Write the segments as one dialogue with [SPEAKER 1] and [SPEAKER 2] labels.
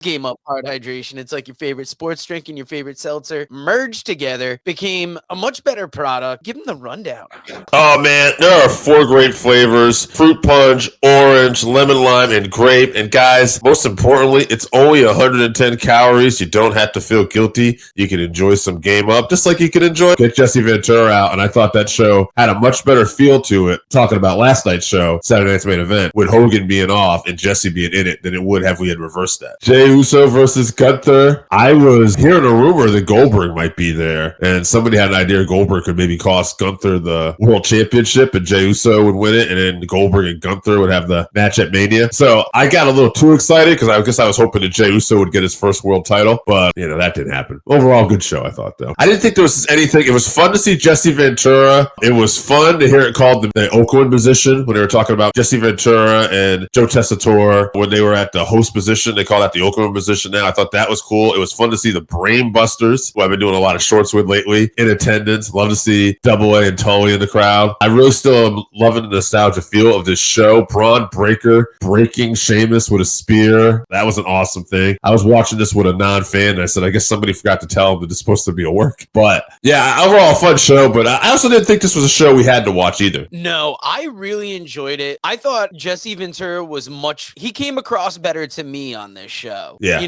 [SPEAKER 1] Game Up Hard Hydration. It's like your favorite sports drink and your favorite seltzer merged together, became a much better product. Give them the rundown.
[SPEAKER 2] Oh man, there are 4 great flavors: fruit punch, orange, lemon lime, and grape. And guys, most importantly, it's only 110 calories. You don't have to feel guilty. You can enjoy some Game Up, just like you can enjoy Get Jesse Ventura Out. And I thought that show had a much better feel to it, talking about last night's show, Saturday Night's Main Event, with Hogan being off and Jesse being in it, than it would have we had reversed that. Jey Uso versus Gunther. I was hearing a rumor that Goldberg might be there, and somebody had an idea Goldberg could maybe cost Gunther the World Championship and Jey Uso would win it, and then Goldberg and Gunther would have the match at Mania. So I got a little too excited because I guess I was hoping that Jey Uso would get his first world title, but that didn't happen. Overall, good show, I thought, though. I didn't think there was anything. It was fun to see Jesse Ventura. It was fun to hear it called the Oakland position when they were talking about Jesse Ventura and Joe Tessitore when they were at the host position. They call that the Oakland position now. I thought that was cool. It was fun to see the Brain Busters, who I've been doing a lot of shorts with lately, in attendance. Love to see Double A and Tully in the crowd. I really still am loving the nostalgia feel of this show. Braun Breaker breaking Sheamus with a spear. That was an awesome thing. I was watching this with a non-fan, and I said, I guess somebody forgot to tell him that it's supposed to be a work. But yeah, overall a fun show, but I also didn't think this was a show we had to watch either.
[SPEAKER 1] No, I really enjoyed it. I thought Jesse Ventura he came across better to me on this show.
[SPEAKER 2] Yeah.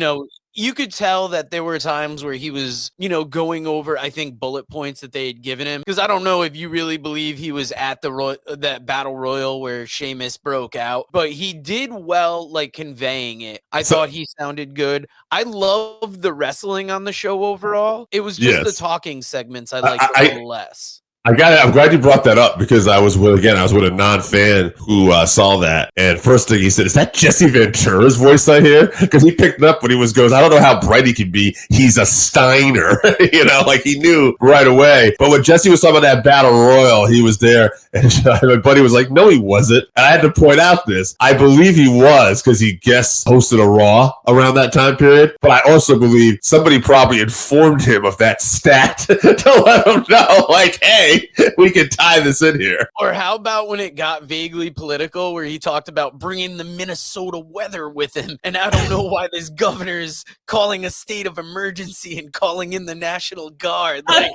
[SPEAKER 1] You could tell that there were times where he was, going over, I think, bullet points that they had given him. Because I don't know if you really believe he was at that Battle Royal where Sheamus broke out. But he did well, conveying it. I thought he sounded good. I loved the wrestling on the show overall. It was just the talking segments I liked a little less.
[SPEAKER 2] I'm glad you brought that up because I was with a non-fan who saw that. And first thing he said, is that Jesse Ventura's voice I hear? Because he picked it up when goes, I don't know how bright he can be. He's a Steiner. He knew right away. But when Jesse was talking about that Battle Royal, he was there. And my buddy was like, no, he wasn't. And I had to point out this. I believe he was because he guest hosted a Raw around that time period. But I also believe somebody probably informed him of that stat to let him know, hey, we can tie this in here.
[SPEAKER 1] Or how about when it got vaguely political where he talked about bringing the Minnesota weather with him, and I don't know why this governor is calling a state of emergency and calling in the National Guard. I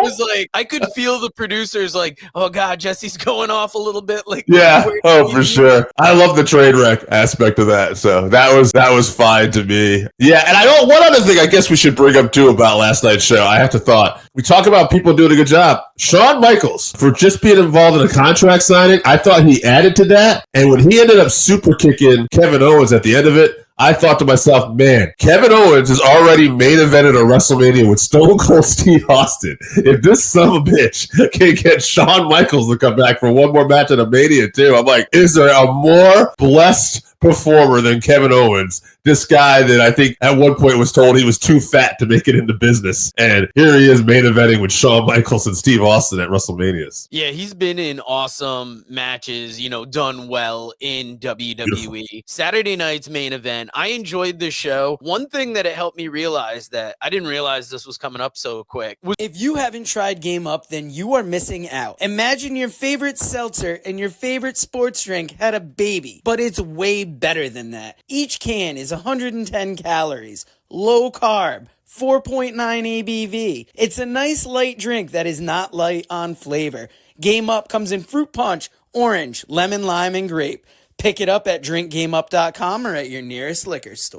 [SPEAKER 1] was like, I could feel the producers oh God, Jesse's going off a little bit.
[SPEAKER 2] For sure. I love the train wreck aspect of that. So that was fine to me. Yeah, and one other thing I guess we should bring up too about last night's show. I have to thought. We talk about people doing a good job. Shawn Michaels, for just being involved in a contract signing, I thought he added to that. And when he ended up super kicking Kevin Owens at the end of it, I thought to myself, man, Kevin Owens is already main evented a WrestleMania with Stone Cold Steve Austin. If this son of a bitch can get Shawn Michaels to come back for one more match at a Mania too, I'm like, is there a more blessed performer than Kevin Owens? This guy that I think at one point was told he was too fat to make it into business. And here he is main eventing with Shawn Michaels and Steve Austin at WrestleManias.
[SPEAKER 1] Yeah, he's been in awesome matches, done well in WWE. Beautiful. Saturday night's main event. I enjoyed the show. One thing that it helped me realize that I didn't realize this was coming up so quick. If you haven't tried Game Up, then you are missing out. Imagine your favorite seltzer and your favorite sports drink had a baby, but it's way better than that. Each can is 110 calories, low carb, 4.9 ABV. It's a nice light drink that is not light on flavor. Game Up comes in fruit punch, orange, lemon, lime, and grape. Pick it up at drinkgameup.com or at your nearest liquor store.